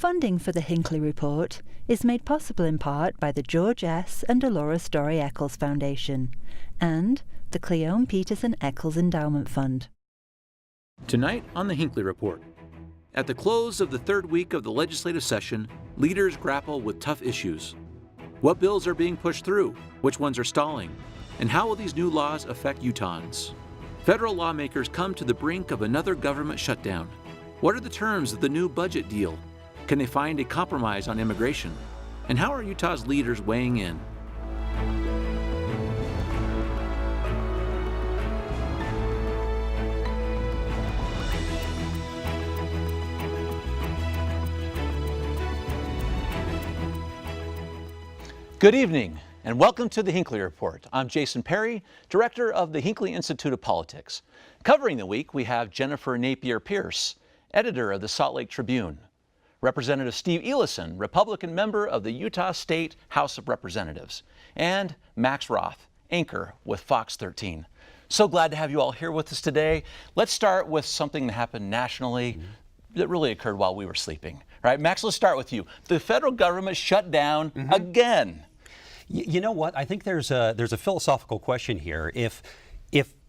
Funding for the Hinckley Report is made possible in part by the George S. and Dolores Story Eccles Foundation and the Cleone Peterson Eccles Endowment Fund. Tonight on the Hinckley Report. At the close of the third week of the legislative session, leaders grapple with tough issues. What bills are being pushed through? Which ones are stalling? And how will these new laws affect Utahns? Federal lawmakers come to the brink of another government shutdown. What are the terms of the new budget deal? Can they find a compromise on immigration? And how are Utah's leaders weighing in? Good evening, and welcome to the Hinckley Report. I'm Jason Perry, director of the Hinckley Institute of Politics. Covering the week, we have Jennifer Napier-Pierce, editor of the Salt Lake Tribune, Representative Steve Elison, Republican member of the Utah State House of Representatives, and Max Roth, anchor with Fox 13. So glad to have you all here with us today. Let's start with something that happened nationally that really occurred while we were sleeping. All right, Max, let's start with you. The federal government shut down again. You know what? I think there's a philosophical question here. If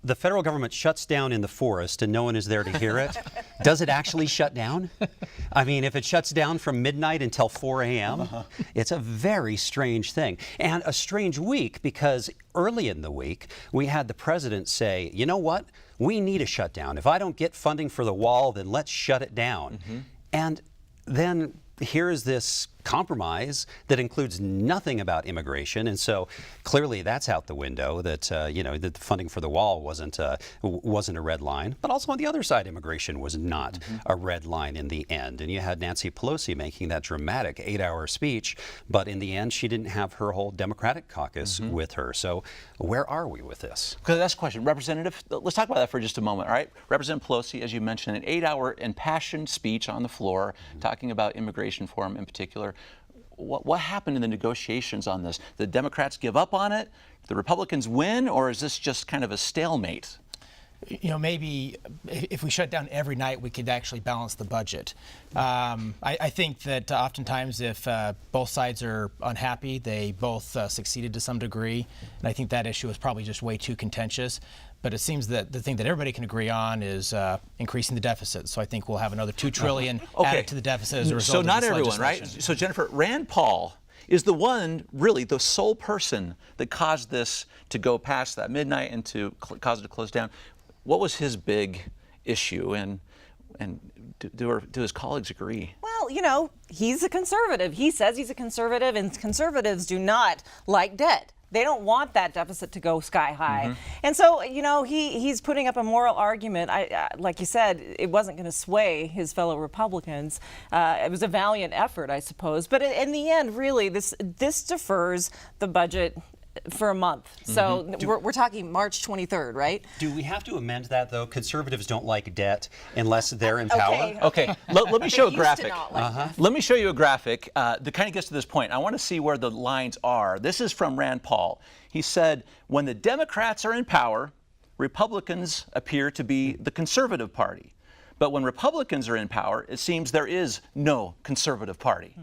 the federal government shuts down in the forest and no one is there to hear it, does it actually shut down? I mean, if it shuts down from midnight until 4 a.m., it's a very strange thing. And a strange week because early in the week, we had the president say, you know what? We need a shutdown. If I don't get funding for the wall, then let's shut it down. And then here is this compromise that includes nothing about immigration, and so clearly that's out the window. That that the funding for the wall wasn't a red line, but also on the other side, immigration was not a red line in the end. And you had Nancy Pelosi making that dramatic 8-hour speech, but in the end, she didn't have her whole Democratic caucus with her. So where are we with this? Because that's the question, Representative. Let's talk about that for just a moment. All right, Representative Pelosi, as you mentioned, an 8-hour impassioned speech on the floor, talking about immigration reform in particular. What happened in the negotiations on this? The Democrats give up on it? The Republicans win? Or is this just kind of a stalemate? You know, maybe if we shut down every night, we could actually balance the budget. I think that oftentimes if both sides are unhappy, they both succeeded to some degree. And I think that issue is probably just way too contentious. But it seems that the thing that everybody can agree on is increasing the deficit. So I think we'll have another $2 trillion added to the deficit as a result of this legislation. So not everyone, right? So Jennifer, Rand Paul is the one, really the sole person that caused this to go past that midnight and to cause it to close down. What was his big issue, and do his colleagues agree? Well, you know, he's a conservative. He says he's a conservative, and conservatives do not like debt. They don't want that deficit to go sky high. And so, you know, he's putting up a moral argument. Like you said, it wasn't going to sway his fellow Republicans. It was a valiant effort, I suppose. But in the end, really, this defers the budget for a month. So we're talking March 23rd, right? Do we have to amend that, though? Conservatives don't like debt unless they're in power. Okay. Let me show a graphic. Let me show you a graphic that kind of gets to this point. I want to see where the lines are. This is from Rand Paul. He said, when the Democrats are in power, Republicans appear to be the conservative party. But when Republicans are in power, it seems there is no conservative party.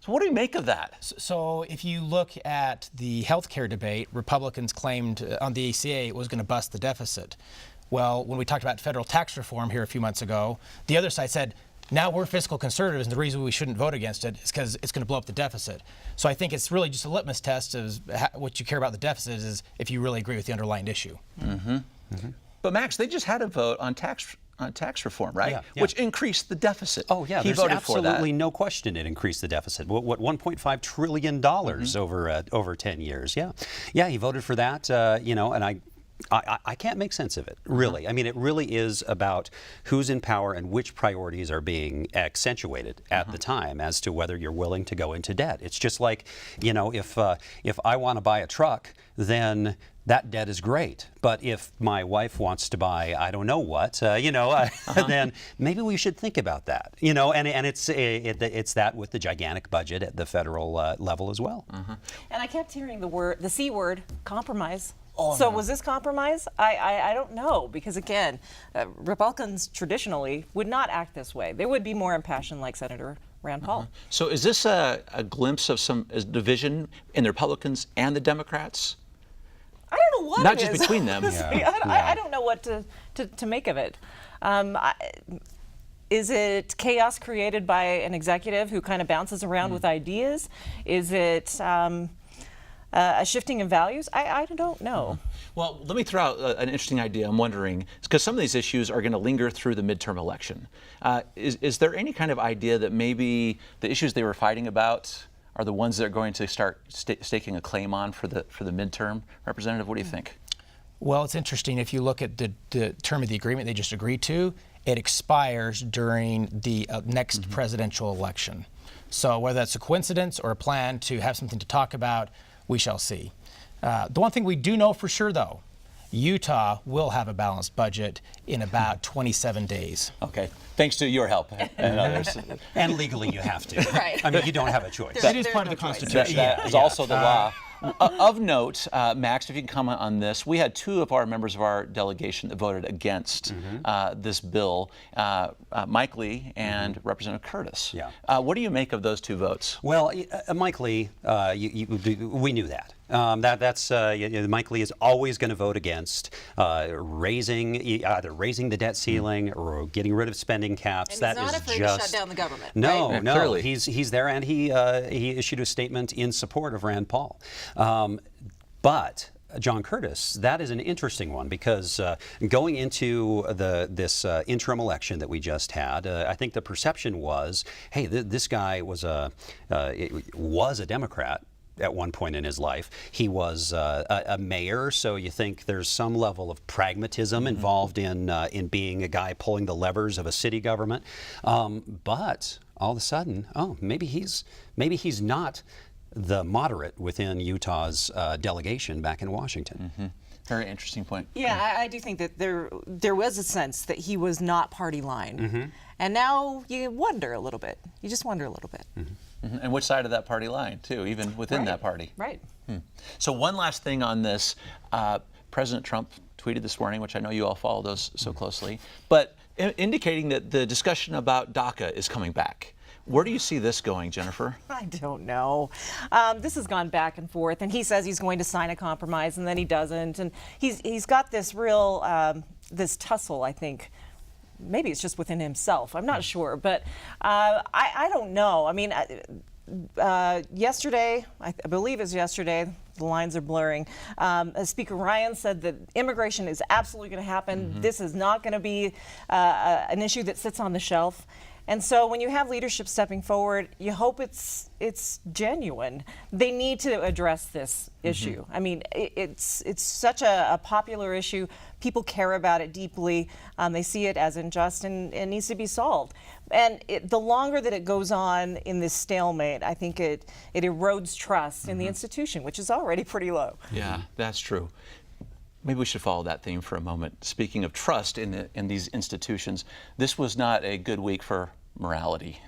So what do you make of that? So if you look at the health care debate, Republicans claimed on the ACA it was going to bust the deficit. Well, when we talked about federal tax reform here a few months ago, the other side said, now we're fiscal conservatives, and the reason we shouldn't vote against it is because it's going to blow up the deficit. So I think it's really just a litmus test of what you care about the deficit is if you really agree with the underlying issue. But Max, they just had a vote on tax reform, right? Yeah. Which increased the deficit. Oh, yeah. He There's voted for that. absolutely no question it increased the deficit. What $1.5 trillion over 10 years? Yeah, he voted for that. And I can't make sense of it, really. I mean, it really is about who's in power and which priorities are being accentuated at the time as to whether you're willing to go into debt. It's just like, you know, if I want to buy a truck, then that debt is great. But if my wife wants to buy, I don't know what, then maybe we should think about that. You know, and it's that with the gigantic budget at the federal level as well. And I kept hearing the C word, compromise. Oh, so no. was this compromise? I don't know, because again, Republicans traditionally would not act this way. They would be more impassioned like Senator Rand Paul. So is this a glimpse of some division in the Republicans and the Democrats? I don't know what Not it just is. between them. I don't know what to make of it. Is it chaos created by an executive who kind of bounces around with ideas? Is it a shifting of values? I don't know. Well, let me throw out an interesting idea. I'm wondering, because some of these issues are going to linger through the midterm election. Is there any kind of idea that maybe the issues they were fighting about are the ones that are going to start staking a claim on for the midterm? Representative, what do you think? Well, it's interesting. If you look at the term of the agreement they just agreed to, it expires during the next presidential election. So whether that's a coincidence or a plan to have something to talk about, we shall see. The one thing we do know for sure, though, Utah will have a balanced budget in about 27 days. Okay, thanks to your help and others. And legally you have to. Right. I mean, you don't have a choice. It is part of the Constitution. That is also the law. Of note, Max, if you can comment on this, we had two of our members of our delegation that voted against this bill, Mike Lee and Representative Curtis. Yeah. What do you make of those two votes? Well, Mike Lee, we knew that. Mike Lee is always going to vote against either raising the debt ceiling or getting rid of spending caps. And he's not afraid to shut down the government. No, right? no, Clearly. he's there, and he issued a statement in support of Rand Paul. But John Curtis, that is an interesting one because going into this interim election that we just had, I think the perception was, hey, this guy was a Democrat at one point in his life. He was a mayor, so you think there's some level of pragmatism involved in being a guy pulling the levers of a city government. But all of a sudden, maybe he's not the moderate within Utah's delegation back in Washington. Very interesting point. Yeah, I do think that there was a sense that he was not party line. And now you wonder a little bit. You just wonder a little bit. And which side of that party line, too, even within that party. Right. So one last thing on this. President Trump tweeted this morning, which I know you all follow those so closely, but indicating that the discussion about DACA is coming back. Where do you see this going, Jennifer? I don't know. This has gone back and forth, and he says he's going to sign a compromise, and then he doesn't. And he's got this real this tussle, I think. Maybe it's just within himself. I'm not sure, but I don't know. I mean, yesterday, I believe it's yesterday, the lines are blurring, Speaker Ryan said that immigration is absolutely going to happen. This is not going to be an issue that sits on the shelf. And so when you have leadership stepping forward, you hope it's genuine. They need to address this issue. I mean, it's such a popular issue. People care about it deeply. They see it as unjust and needs to be solved. And the longer that it goes on in this stalemate, I think it erodes trust in the institution, which is already pretty low. Yeah, that's true. Maybe we should follow that theme for a moment. Speaking of trust in these institutions, this was not a good week for morality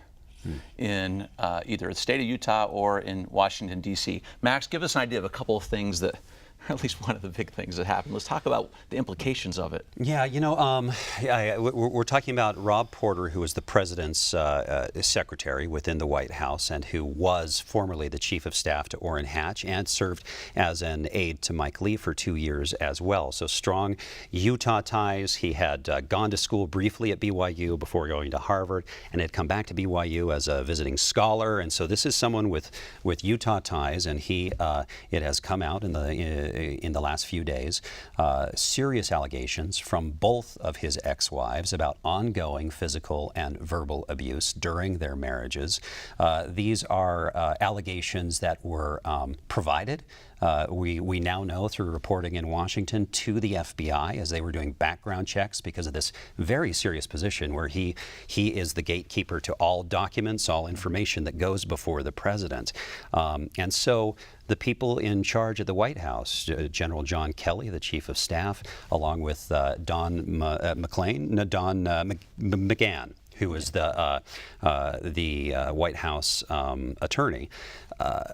in either the state of Utah or in Washington, D.C. Max, give us an idea of a couple of things that, or at least one of the big things that happened. Let's talk about the implications of it. Yeah, we're talking about Rob Porter, who was the president's secretary within the White House and who was formerly the chief of staff to Orrin Hatch and served as an aide to Mike Lee for 2 years as well. So strong Utah ties. He had gone to school briefly at BYU before going to Harvard and had come back to BYU as a visiting scholar. And so this is someone with Utah ties, and it has come out in the last few days, serious allegations from both of his ex-wives about ongoing physical and verbal abuse during their marriages. These are allegations that were provided. We now know through reporting in Washington to the FBI as they were doing background checks because of this very serious position where he is the gatekeeper to all documents, all information that goes before the president. And so the people in charge at the White House, General John Kelly, the chief of staff, along with Don McGahn, who is the White House attorney,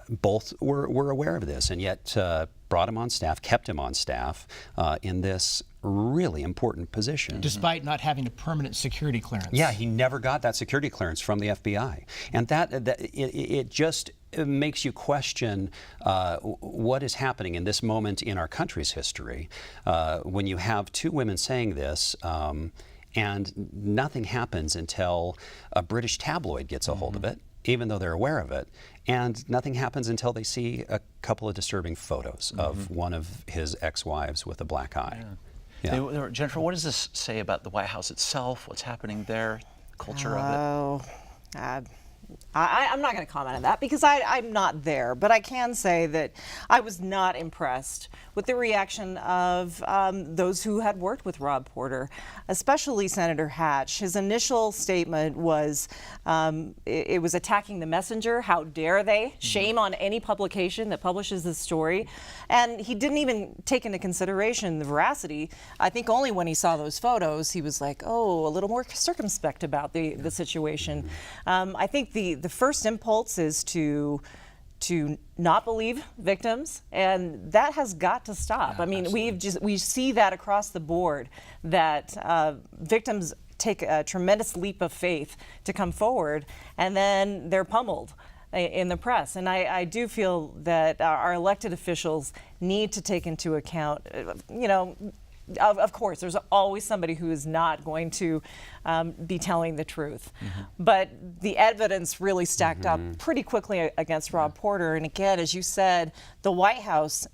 both were aware of this, and yet brought him on staff, kept him on staff in this really important position. Despite not having a permanent security clearance. Yeah, he never got that security clearance from the FBI. And it just makes you question what is happening in this moment in our country's history when you have two women saying this and nothing happens until a British tabloid gets a hold of it, even though they're aware of it. And nothing happens until they see a couple of disturbing photos of one of his ex-wives with a black eye. Yeah. Jennifer, what does this say about the White House itself? What's happening there? Culture of it? I'm not going to comment on that because I'm not there, but I can say that I was not impressed with the reaction of those who had worked with Rob Porter, especially Senator Hatch. His initial statement was, it was attacking the messenger. How dare they? Shame on any publication that publishes this story. And he didn't even take into consideration the veracity. I think only when he saw those photos, he was like, oh, a little more circumspect about the situation. I think the first impulse is to not believe victims, and that has got to stop. I mean, we see that across the board, that victims take a tremendous leap of faith to come forward, and then they're pummeled in the press. And I do feel that our elected officials need to take into account, of course, there's always somebody who is not going to be telling the truth. But the evidence really stacked up pretty quickly against Rob Porter. And again, as you said, the White House,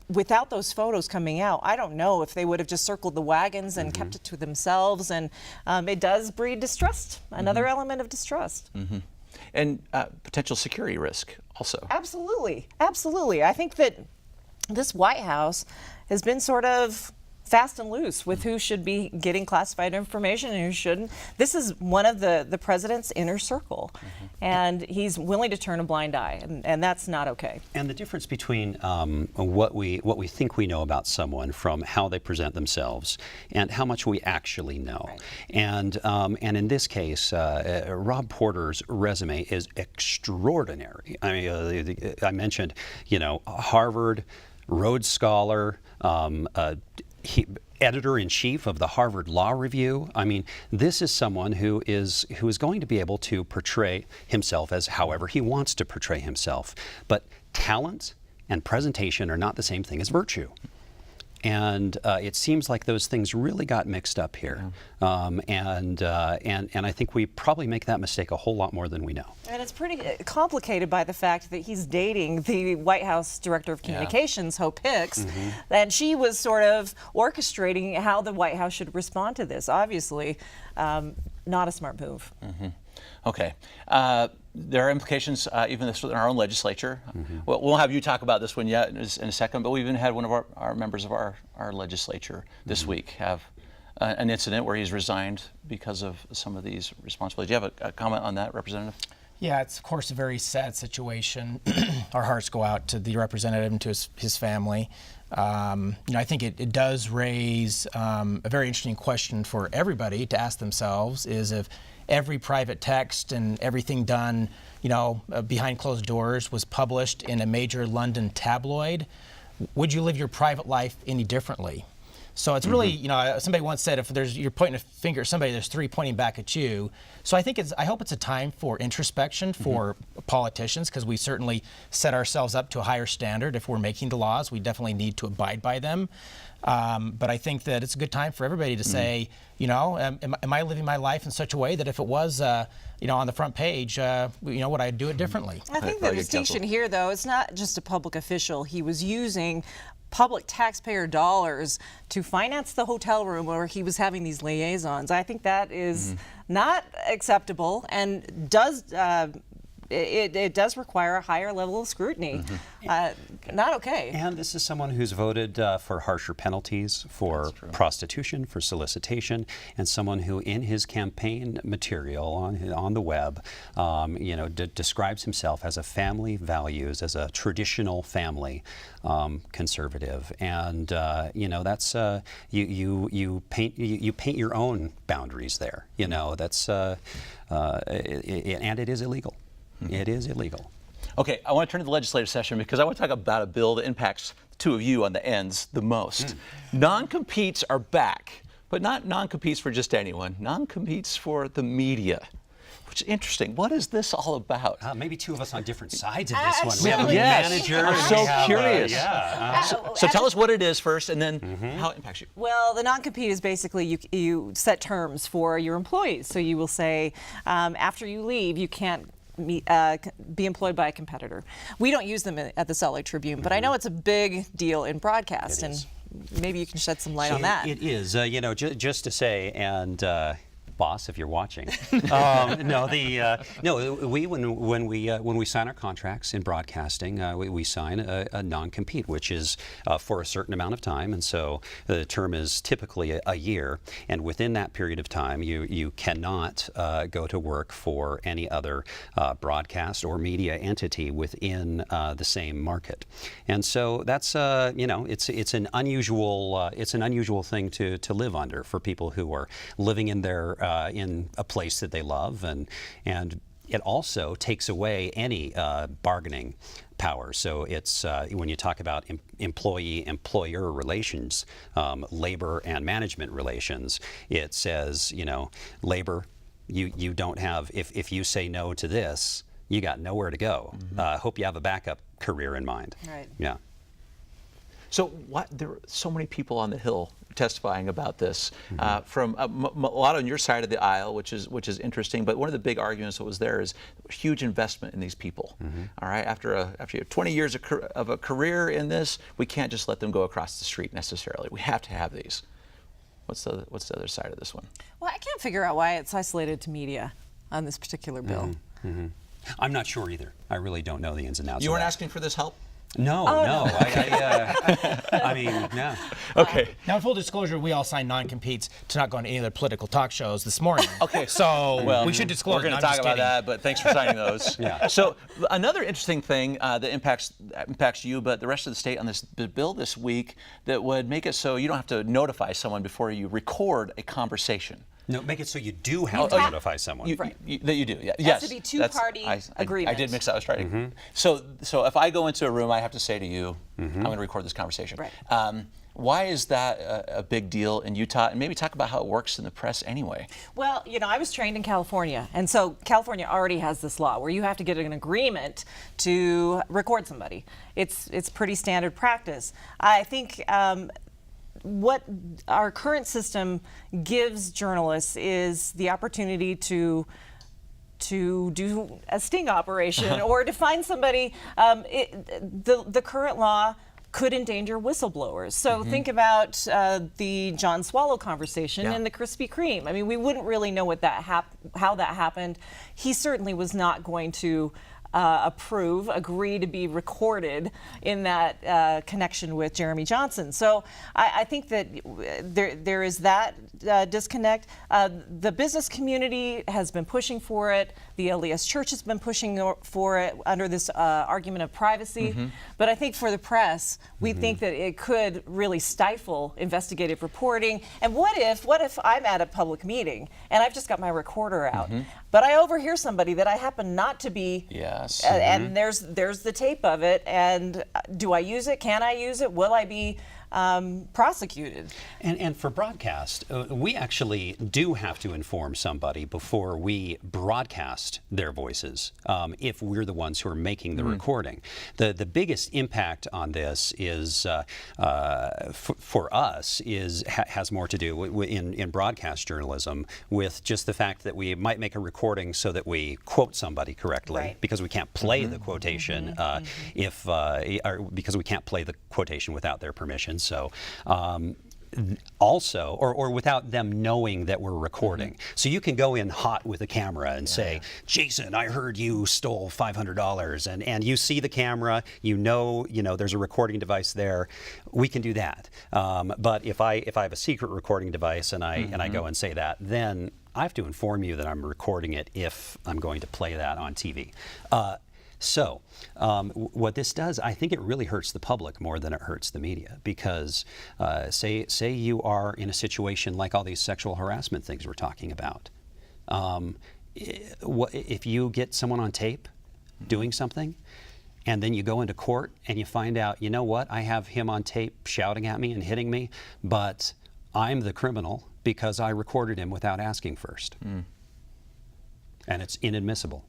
without those photos coming out, I don't know if they would have just circled the wagons and kept it to themselves. And it does breed distrust, another element of distrust. And potential security risk also. Absolutely, absolutely. I think that this White House has been sort of fast and loose with who should be getting classified information and who shouldn't. This is one of the president's inner circle, and he's willing to turn a blind eye, and that's not okay. And the difference between what we think we know about someone from how they present themselves and how much we actually know. Right. And in this case, Rob Porter's resume is extraordinary. I mean, I mentioned, Harvard, Rhodes Scholar, editor-in-chief of the Harvard Law Review. I mean, this is someone who is going to be able to portray himself as however he wants to portray himself. But talent and presentation are not the same thing as virtue. And it seems like those things really got mixed up here. And I think we probably make that mistake a whole lot more than we know. And it's pretty complicated by the fact that he's dating the White House Director of Communications, Hope Hicks, and she was sort of orchestrating how the White House should respond to this. Obviously, not a smart move. Okay. There are implications even in our own legislature. Well, we won't have you talk about this one yet in a second, but we even had one of our members of our legislature this week have an incident where he's resigned because of some of these responsibilities. Do you have a comment on that, Representative? Yeah, it's of course a very sad situation. Our hearts go out to the representative and to his family. I think it does raise a very interesting question for everybody to ask themselves: is if every private text and everything done, behind closed doors was published in a major London tabloid, would you live your private life any differently? So it's really, somebody once said, if you're pointing a finger at somebody, there's three pointing back at you. So I hope it's a time for introspection for politicians, because we certainly set ourselves up to a higher standard. If we're making the laws, we definitely need to abide by them. But I think that it's a good time for everybody to say, am I living my life in such a way that if it was, on the front page, would I do it differently? I think the distinction here, though, it's not just a public official. He was using public taxpayer dollars to finance the hotel room where he was having these liaisons. I think that is not acceptable and does it does require a higher level of scrutiny. Not okay. And this is someone who's voted for harsher penalties for prostitution, for solicitation, and someone who, in his campaign material on the web, describes himself as a family values, as a traditional family conservative, and that's you paint your own boundaries there. That's and it is illegal. It is illegal. Okay, I want to turn to the legislative session because I want to talk about a bill that impacts the two of you on the ends the most. Non-competes are back, but not non-competes for just anyone. Non-competes for the media. Which is interesting. What is this all about? Maybe two of us on different sides of this one. We have a Yes. manager. I'm so curious. So tell us what it is first, and then how it impacts you. Well, the non-compete is basically you set terms for your employees. So you will say, after you leave, you can't be employed by a competitor. We don't use them at the Salt Lake Tribune, but I know it's a big deal in broadcast, and maybe you can shed some light on that. It is. Just to say, and boss, if you're watching, when we sign our contracts in broadcasting, we sign a non-compete, which is for a certain amount of time, and so the term is typically a year, and within that period of time, you cannot go to work for any other broadcast or media entity within the same market, and so that's it's an unusual thing to live under for people who are living in their in a place that they love, and it also takes away any bargaining power. So it's when you talk about employee-employer relations, labor and management relations, it says, labor, you don't have, if you say no to this, you got nowhere to go. Hope you have a backup career in mind. Right. Yeah. So there are so many people on the Hill testifying about this from a lot on your side of the aisle, which is interesting. But one of the big arguments that was there is huge investment in these people. All right, after 20 years of a career in this, we can't just let them go across the street necessarily. We have to have these. What's the other side of this one? Well, I can't figure out why it's isolated to media on this particular bill. I'm not sure either. I really don't know the ins and outs. You of weren't that. asking for this help? No. I mean, no. Okay. Now, in full disclosure, we all signed non-competes to not go on any other political talk shows this morning. Okay. So we should disclose. We're going to talk about that, but thanks for signing those. So another interesting thing that impacts you, but the rest of the state on this bill this week that would make it so you don't have to notify someone before you record a conversation. No, make it so you do have to notify someone. That you do, yeah. It has to be two-party agreement. I did mix that. I was trying to. So if I go into a room, I have to say to you, I'm going to record this conversation. Right. Why is that a big deal in Utah? And maybe talk about how it works in the press anyway. Well, I was trained in California, and so California already has this law where you have to get an agreement to record somebody. It's pretty standard practice. I think what our current system gives journalists is the opportunity to do a sting operation or to find somebody. The current law could endanger whistleblowers. So think about the John Swallow conversation and the Krispy Kreme. I mean, we wouldn't really know how that happened. He certainly was not going to agree to be recorded in that connection with Jeremy Johnson. So I think that there is that disconnect. The business community has been pushing for it. The LDS Church has been pushing for it under this argument of privacy. But I think for the press, we think that it could really stifle investigative reporting. And what if I'm at a public meeting and I've just got my recorder out, but I overhear somebody that I happen not to be. And there's the tape of it, and do I use it? Can I use it? Will I be prosecuted? And for broadcast, we actually do have to inform somebody before we broadcast their voices if we're the ones who are making the recording. The biggest impact on this is for us has more to do in broadcast journalism with just the fact that we might make a recording so that we quote somebody correctly because we can't play the quotation because we can't play the quotation without their permission. So also, or without them knowing that we're recording. So you can go in hot with a camera and say, Jason, I heard you stole $500, and you see the camera, you know there's a recording device there. We can do that. But if I have a secret recording device and I go and say that, then I have to inform you that I'm recording it if I'm going to play that on TV. So what this does, I think it really hurts the public more than it hurts the media, because say you are in a situation like all these sexual harassment things we're talking about. If you get someone on tape doing something, and then you go into court and you find out, you know what, I have him on tape shouting at me and hitting me, but I'm the criminal because I recorded him without asking first. And it's inadmissible.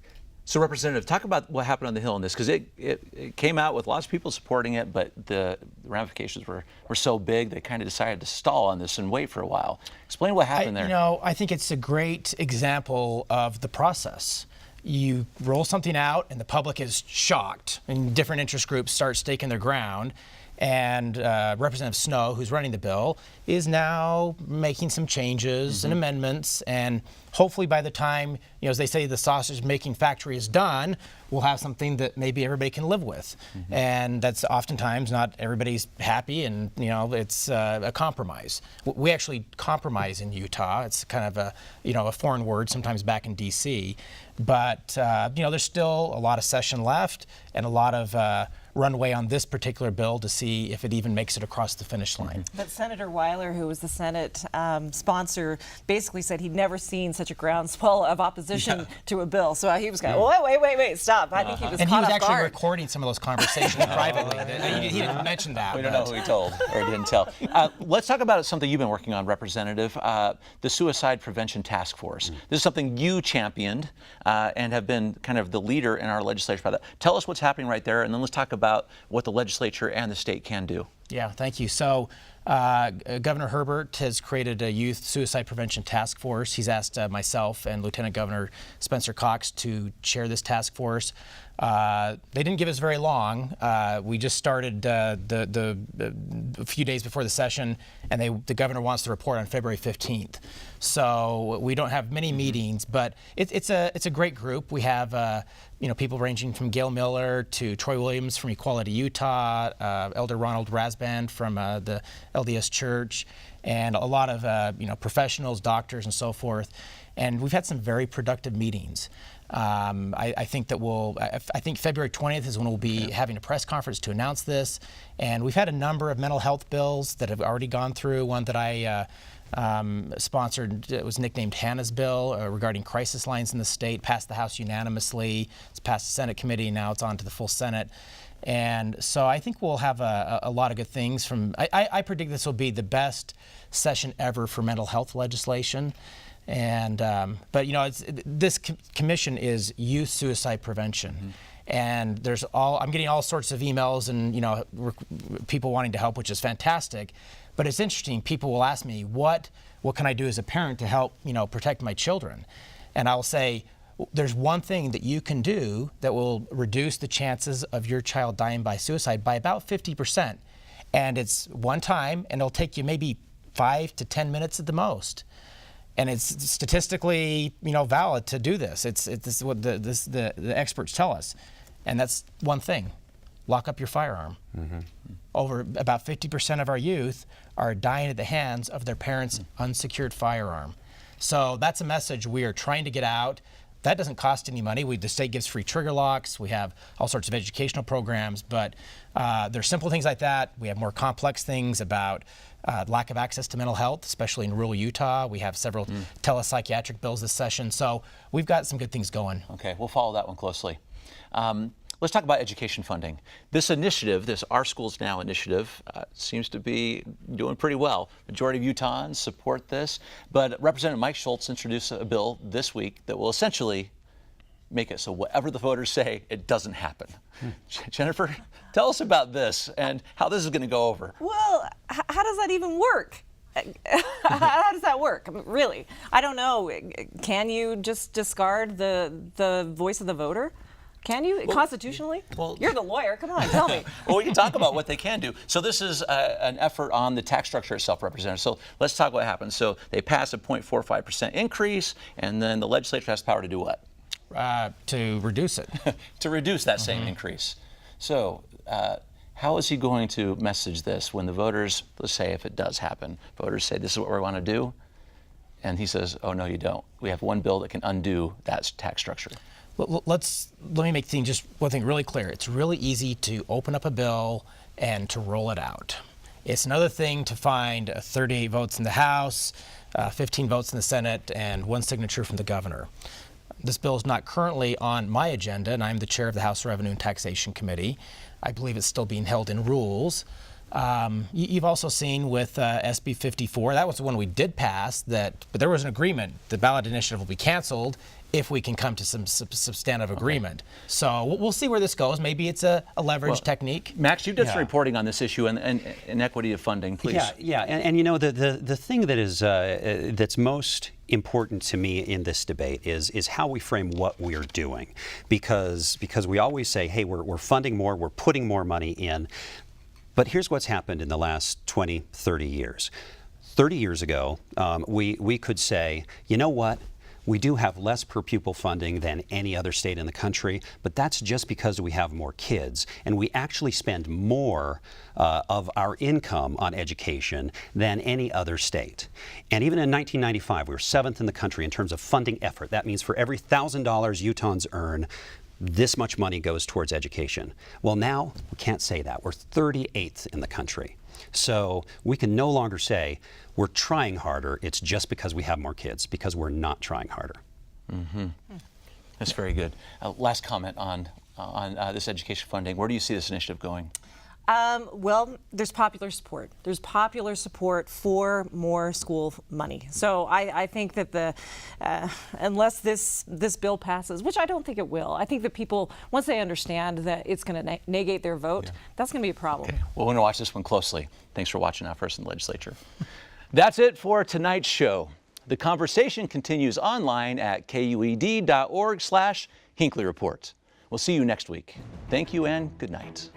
So, Representative, talk about what happened on the Hill in this, because it came out with lots of people supporting it, but the ramifications were so big they kind of decided to stall on this and wait for a while. Explain what happened there. I think it's a great example of the process. You roll something out and the public is shocked, and different interest groups start staking their ground. And Representative Snowe, who's running the bill, is now making some changes and amendments. And hopefully by the time, as they say, the sausage making factory is done, we'll have something that maybe everybody can live with. And that's oftentimes not everybody's happy, and it's a compromise. We actually compromise in Utah. It's kind of a foreign word sometimes back in D.C. But there's still a lot of session left and a lot of runway on this particular bill to see if it even makes it across the finish line. But Senator Weiler, who was the Senate sponsor, basically said he'd never seen such a groundswell of opposition to a bill. So he was kind of, wait, stop. I think he was and caught he was off actually guard. recording some of those conversations privately. He didn't mention that. We don't know who he told or didn't tell. Let's talk about something you've been working on, Representative, the Suicide Prevention Task Force. This is something you championed and have been kind of the leader in our legislature about that. Tell us what's happening right there, and then let's talk about what the legislature and the state can do. Yeah, thank you. So Governor Herbert has created a youth suicide prevention task force. He's asked myself and Lieutenant Governor Spencer Cox to chair this task force. They didn't give us very long. We just started a few days before the session, and the governor wants to report on February 15th. So we don't have many meetings, but it's a great group. We have people ranging from Gail Miller to Troy Williams from Equality Utah, Elder Ronald Rasband from the LDS Church, and a lot of professionals, doctors, and so forth. And we've had some very productive meetings. I think February 20th is when we'll be having a press conference to announce this. And we've had a number of mental health bills that have already gone through. One that I sponsored, it was nicknamed Hannah's Bill, regarding crisis lines in the state, passed the House unanimously. It's passed the Senate committee, now it's on to the full Senate. And so I think we'll have a lot of good things. I predict this will be the best session ever for mental health legislation. And but this commission is youth suicide prevention, and I'm getting all sorts of emails and people wanting to help, which is fantastic. But it's interesting. People will ask me, what can I do as a parent to help protect my children? And I'll say, there's one thing that you can do that will reduce the chances of your child dying by suicide by about 50%. And it's one time, and it'll take you maybe 5 to 10 minutes at the most. And it's statistically, valid to do this. This is what the experts tell us, and that's one thing: lock up your firearm. Over about 50% of our youth are dying at the hands of their parents' unsecured firearm. So that's a message we are trying to get out. That doesn't cost any money. The state gives free trigger locks. We have all sorts of educational programs, but there's simple things like that. We have more complex things about lack of access to mental health, especially in rural Utah. We have several telepsychiatric bills this session. So we've got some good things going. Okay, we'll follow that one closely. Let's talk about education funding. This initiative, this Our Schools Now initiative, seems to be doing pretty well. Majority of Utahns support this, but Representative Mike Schultz introduced a bill this week that will essentially make it so whatever the voters say, it doesn't happen. Jennifer, tell us about this and how this is going to go over. Well, how does that even work? How does that work? Really, I don't know. Can you just discard the voice of the voter? Can you constitutionally? well- You're the lawyer. Come on, tell me. Well, we can talk about what they can do. So this is an effort on the tax structure itself, Representative. So let's talk what happens. So they pass a 0.45% increase, and then the legislature has power to do what? To reduce it. To reduce that same increase. So how is he going to message this when the voters, let's say if it does happen, voters say this is what we want to do, and he says, oh no you don't. We have one bill that can undo that tax structure. Let me make just one thing really clear. It's really easy to open up a bill and to roll it out. It's another thing to find 38 votes in the House, 15 votes in the Senate, and 1 signature from the governor. This bill is not currently on my agenda, and I'm the chair of the House Revenue and Taxation Committee. I believe it's still being held in rules. You've also seen with SB 54, that was the one we did pass, but there was an agreement. The ballot initiative will be canceled if we can come to some substantive agreement. So we'll see where this goes. Maybe it's a leverage technique. Max, you've done some reporting on this issue and inequity of funding, please. And you know, the thing that is that's most important to me in this debate is how we frame what we're doing, because we always say, hey, we're funding more, we're putting more money in. But here's what's happened in the last 20, 30 years. 30 years ago, we could say, you know what? We do have less per pupil funding than any other state in the country, but that's just because we have more kids, and we actually spend more of our income on education than any other state. And even in 1995, we were 7th in the country in terms of funding effort. That means for every $1,000 Utahns earn, this much money goes towards education. Well, now we can't say that. We're 38th in the country. So we can no longer say we're trying harder, it's just because we have more kids, because we're not trying harder. Mm-hmm. That's very good. Last comment on this education funding. Where do you see this initiative going? Well, there's popular support. There's popular support for more school money. So I think that unless this bill passes, which I don't think it will, I think that people, once they understand that it's going to negate their vote, that's going to be a problem. Okay. Well, we're going to watch this one closely. Thanks for watching Out First in the Legislature. That's it for tonight's show. The conversation continues online at kued.org/Hinckley Report. We'll see you next week. Thank you and good night.